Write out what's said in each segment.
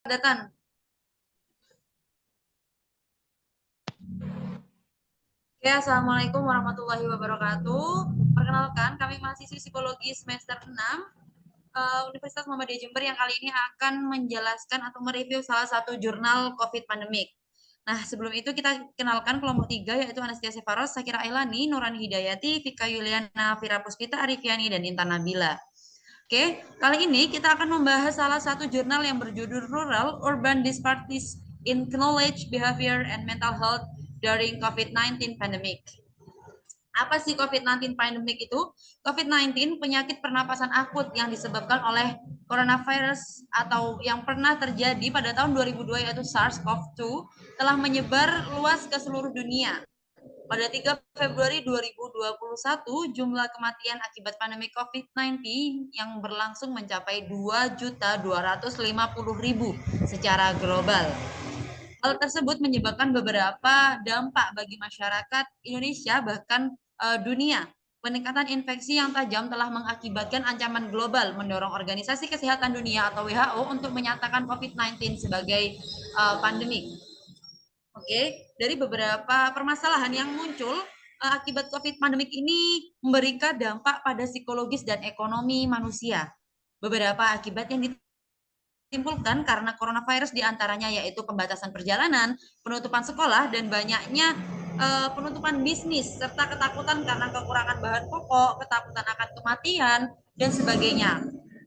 Datan. Oke, Assalamualaikum warahmatullahi wabarakatuh. Perkenalkan, kami mahasiswi psikologi semester 6 Universitas Muhammadiyah Jember yang kali ini akan menjelaskan atau mereview salah satu jurnal COVID pandemik. Nah, sebelum itu kita kenalkan kelompok 3 yaitu Anastasia Faros, Sakira Ailani, Nurani Hidayati, Vika Yuliana, Vira Puspita, Arifiani, dan Intan Nabila. Oke, kali ini kita akan membahas salah satu jurnal yang berjudul Rural Urban Disparities in Knowledge, Behavior, and Mental Health during COVID-19 Pandemic. Apa sih COVID-19 pandemic itu? COVID-19 penyakit pernapasan akut yang disebabkan oleh coronavirus atau yang pernah terjadi pada tahun 2002 yaitu SARS-CoV-2 telah menyebar luas ke seluruh dunia. Pada 3 Februari 2021, jumlah kematian akibat pandemi COVID-19 yang berlangsung mencapai 2.250.000 secara global. Hal tersebut menyebabkan beberapa dampak bagi masyarakat Indonesia bahkan dunia. Peningkatan infeksi yang tajam telah mengakibatkan ancaman global, mendorong Organisasi Kesehatan Dunia atau WHO untuk menyatakan COVID-19 sebagai pandemik. Oke, dari beberapa permasalahan yang muncul akibat COVID pandemik ini memberikan dampak pada psikologis dan ekonomi manusia. Beberapa akibat yang ditimbulkan karena coronavirus diantaranya yaitu pembatasan perjalanan, penutupan sekolah, dan banyaknya penutupan bisnis, serta ketakutan karena kekurangan bahan pokok, ketakutan akan kematian, dan sebagainya.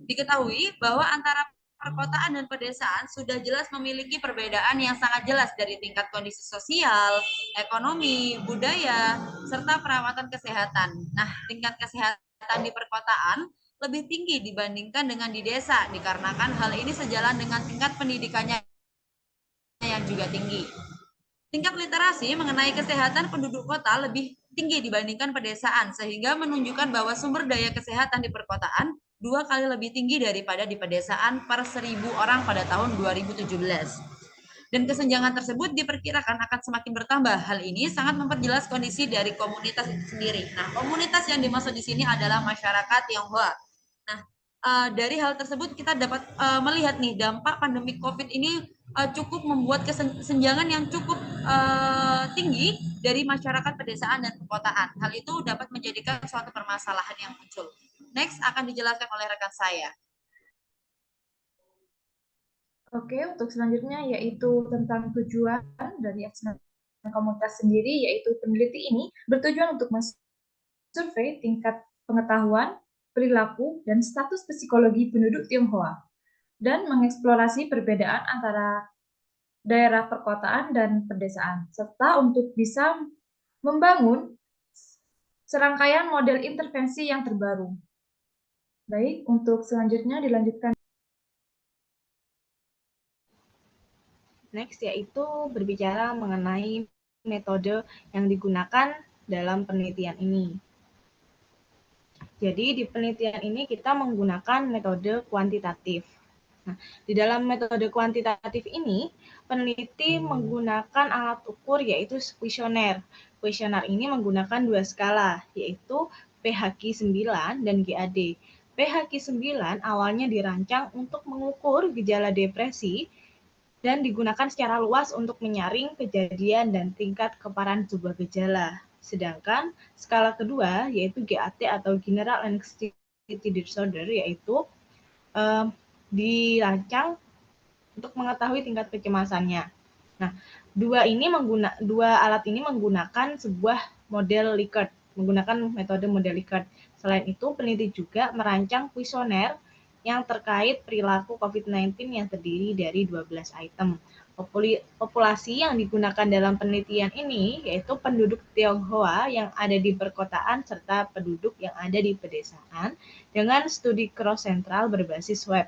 Diketahui bahwa antara perkotaan dan pedesaan sudah jelas memiliki perbedaan yang sangat jelas dari tingkat kondisi sosial, ekonomi, budaya, serta perawatan kesehatan. Nah, tingkat kesehatan di perkotaan lebih tinggi dibandingkan dengan di desa, dikarenakan hal ini sejalan dengan tingkat pendidikannya yang juga tinggi. Tingkat literasi mengenai kesehatan penduduk kota lebih tinggi dibandingkan pedesaan, sehingga menunjukkan bahwa sumber daya kesehatan di perkotaan 2 kali lebih tinggi daripada di pedesaan per 1.000 orang pada tahun 2017. Dan kesenjangan tersebut diperkirakan akan semakin bertambah. Hal ini sangat memperjelas kondisi dari komunitas itu sendiri. Nah, komunitas yang dimaksud di sini adalah masyarakat Tionghoa. Nah, dari hal tersebut kita dapat melihat nih dampak pandemi COVID ini cukup membuat kesenjangan yang cukup tinggi dari masyarakat pedesaan dan perkotaan. Hal itu dapat menjadikan suatu permasalahan yang muncul. Next akan dijelaskan oleh rekan saya. Oke, untuk selanjutnya yaitu tentang tujuan dari asesmen komunitas sendiri, yaitu peneliti ini bertujuan untuk mensurvei tingkat pengetahuan, perilaku, dan status psikologi penduduk Tionghoa, dan mengeksplorasi perbedaan antara daerah perkotaan dan pedesaan, serta untuk bisa membangun serangkaian model intervensi yang terbaru. Baik, untuk selanjutnya dilanjutkan. Next yaitu berbicara mengenai metode yang digunakan dalam penelitian ini. Jadi di penelitian ini kita menggunakan metode kuantitatif. Nah, di dalam metode kuantitatif ini, peneliti menggunakan alat ukur yaitu kuesioner. Kuesioner ini menggunakan 2 skala, yaitu PHQ-9 dan GAD. PHQ-9 awalnya dirancang untuk mengukur gejala depresi dan digunakan secara luas untuk menyaring kejadian dan tingkat keparahan sebuah gejala. Sedangkan skala kedua yaitu GAT atau General Anxiety Disorder yaitu dirancang untuk mengetahui tingkat kecemasannya. Nah, dua alat ini menggunakan sebuah model Likert, menggunakan metode model Likert. Selain itu, peneliti juga merancang kuesioner yang terkait perilaku COVID-19 yang terdiri dari 12 item. Populasi yang digunakan dalam penelitian ini yaitu penduduk Tionghoa yang ada di perkotaan serta penduduk yang ada di pedesaan dengan studi cross-sentral berbasis web.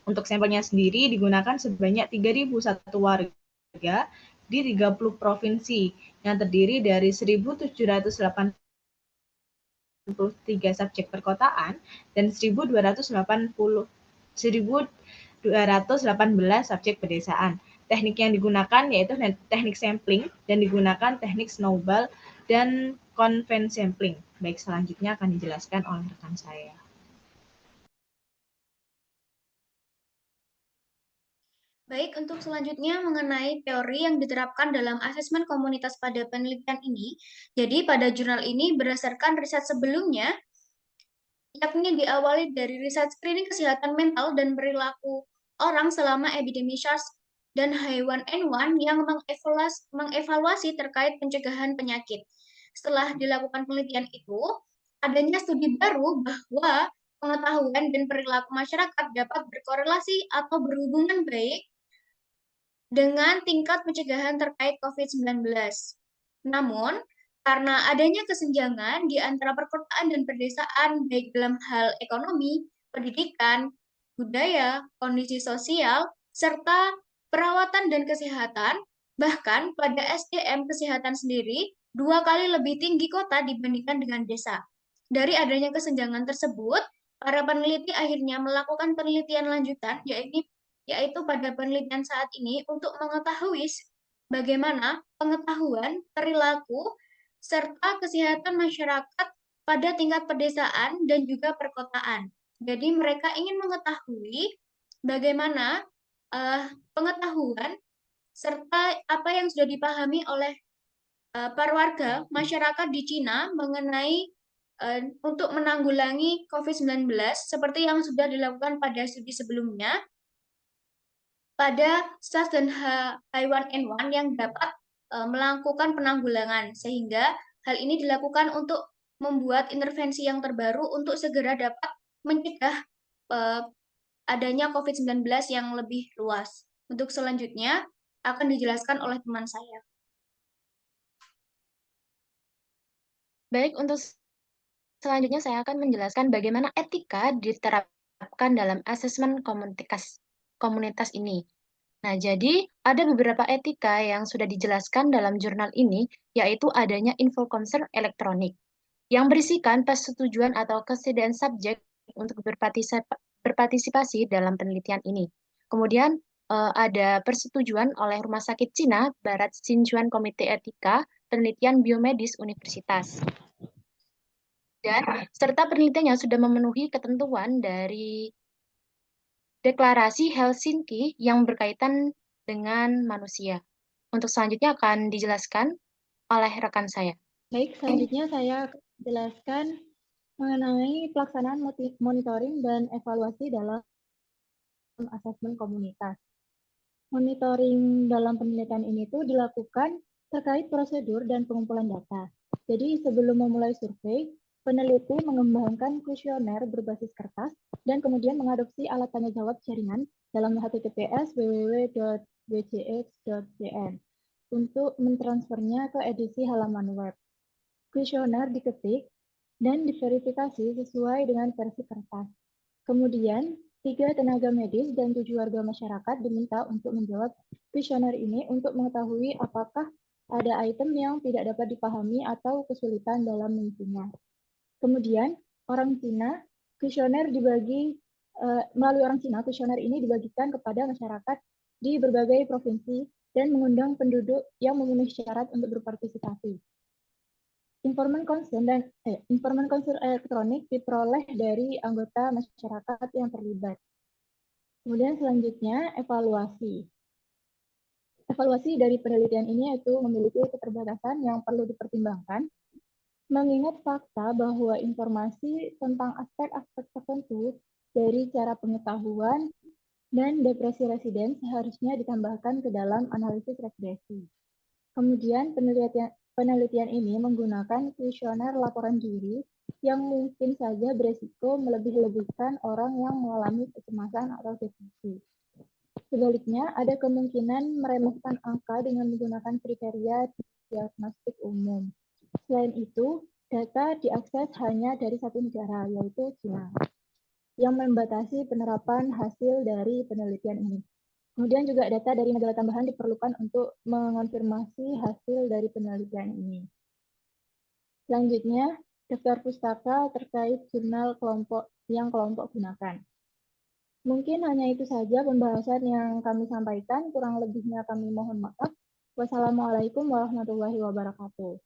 Untuk sampelnya sendiri digunakan sebanyak 3.001 warga di 30 provinsi yang terdiri dari 1.783 subjek perkotaan dan 1.218 subjek pedesaan. Teknik yang digunakan yaitu teknik sampling dan digunakan teknik snowball dan convent sampling. Baik, selanjutnya akan dijelaskan oleh rekan saya. Baik, untuk selanjutnya mengenai teori yang diterapkan dalam asesmen komunitas pada penelitian ini. Jadi pada jurnal ini berdasarkan riset sebelumnya, yakni diawali dari riset screening kesehatan mental dan perilaku orang selama epidemi SARS dan H1N1 yang mengevaluasi terkait pencegahan penyakit. Setelah dilakukan penelitian itu, adanya studi baru bahwa pengetahuan dan perilaku masyarakat dapat berkorelasi atau berhubungan baik dengan tingkat pencegahan terkait COVID-19. Namun, karena adanya kesenjangan di antara perkotaan dan pedesaan, baik dalam hal ekonomi, pendidikan, budaya, kondisi sosial, serta perawatan dan kesehatan, bahkan pada SDM kesehatan sendiri, 2 kali lebih tinggi kota dibandingkan dengan desa. Dari adanya kesenjangan tersebut, para peneliti akhirnya melakukan penelitian lanjutan, yaitu pada penelitian saat ini untuk mengetahui bagaimana pengetahuan, perilaku, serta kesehatan masyarakat pada tingkat pedesaan dan juga perkotaan. Jadi mereka ingin mengetahui bagaimana pengetahuan serta apa yang sudah dipahami oleh para warga masyarakat di Cina mengenai untuk menanggulangi COVID-19 seperti yang sudah dilakukan pada studi sebelumnya pada SARS dan H1N1 yang dapat melakukan penanggulangan, sehingga hal ini dilakukan untuk membuat intervensi yang terbaru untuk segera dapat mencegah adanya COVID-19 yang lebih luas. Untuk selanjutnya akan dijelaskan oleh teman saya. Baik, untuk selanjutnya saya akan menjelaskan bagaimana etika diterapkan dalam asesmen komunitas ini. Nah, jadi ada beberapa etika yang sudah dijelaskan dalam jurnal ini, yaitu adanya info concern elektronik, yang berisikan persetujuan atau kesediaan subjek untuk berpartisipasi dalam penelitian ini. Kemudian ada persetujuan oleh Rumah Sakit Cina Barat Xinjiang Komite Etika Penelitian Biomedis Universitas. Dan serta penelitiannya sudah memenuhi ketentuan dari Deklarasi Helsinki yang berkaitan dengan manusia. Untuk selanjutnya akan dijelaskan oleh rekan saya. Baik, selanjutnya saya jelaskan mengenai pelaksanaan monitoring dan evaluasi dalam asesmen komunitas. Monitoring dalam penelitian ini tuh dilakukan terkait prosedur dan pengumpulan data. Jadi sebelum memulai survei, peneliti mengembangkan kuesioner berbasis kertas dan kemudian mengadopsi alat tanya jawab jaringan dalam https www.wjx.cn untuk mentransfernya ke edisi halaman web. Kuesioner diketik dan diverifikasi sesuai dengan versi kertas. Kemudian, 3 tenaga medis dan 7 warga masyarakat diminta untuk menjawab kuesioner ini untuk mengetahui apakah ada item yang tidak dapat dipahami atau kesulitan dalam mengisinya. Kemudian, melalui orang Cina, kuesioner ini dibagikan kepada masyarakat di berbagai provinsi dan mengundang penduduk yang memenuhi syarat untuk berpartisipasi. Informan concern elektronik diperoleh dari anggota masyarakat yang terlibat. Kemudian selanjutnya evaluasi. Evaluasi dari penelitian ini yaitu memiliki keterbatasan yang perlu dipertimbangkan, mengingat fakta bahwa informasi tentang aspek-aspek tertentu dari cara pengetahuan dan depresi residen seharusnya ditambahkan ke dalam analisis regresi. Kemudian penelitian ini menggunakan kuesioner laporan diri yang mungkin saja beresiko melebih-lebihkan orang yang mengalami kecemasan atau depresi. Sebaliknya, ada kemungkinan meremehkan angka dengan menggunakan kriteria diagnostik umum. Selain itu, data diakses hanya dari satu negara, yaitu China, yang membatasi penerapan hasil dari penelitian ini. Kemudian juga data dari negara tambahan diperlukan untuk mengonfirmasi hasil dari penelitian ini. Selanjutnya, daftar pustaka terkait jurnal yang kelompok gunakan. Mungkin hanya itu saja pembahasan yang kami sampaikan, kurang lebihnya kami mohon maaf. Wassalamualaikum warahmatullahi wabarakatuh.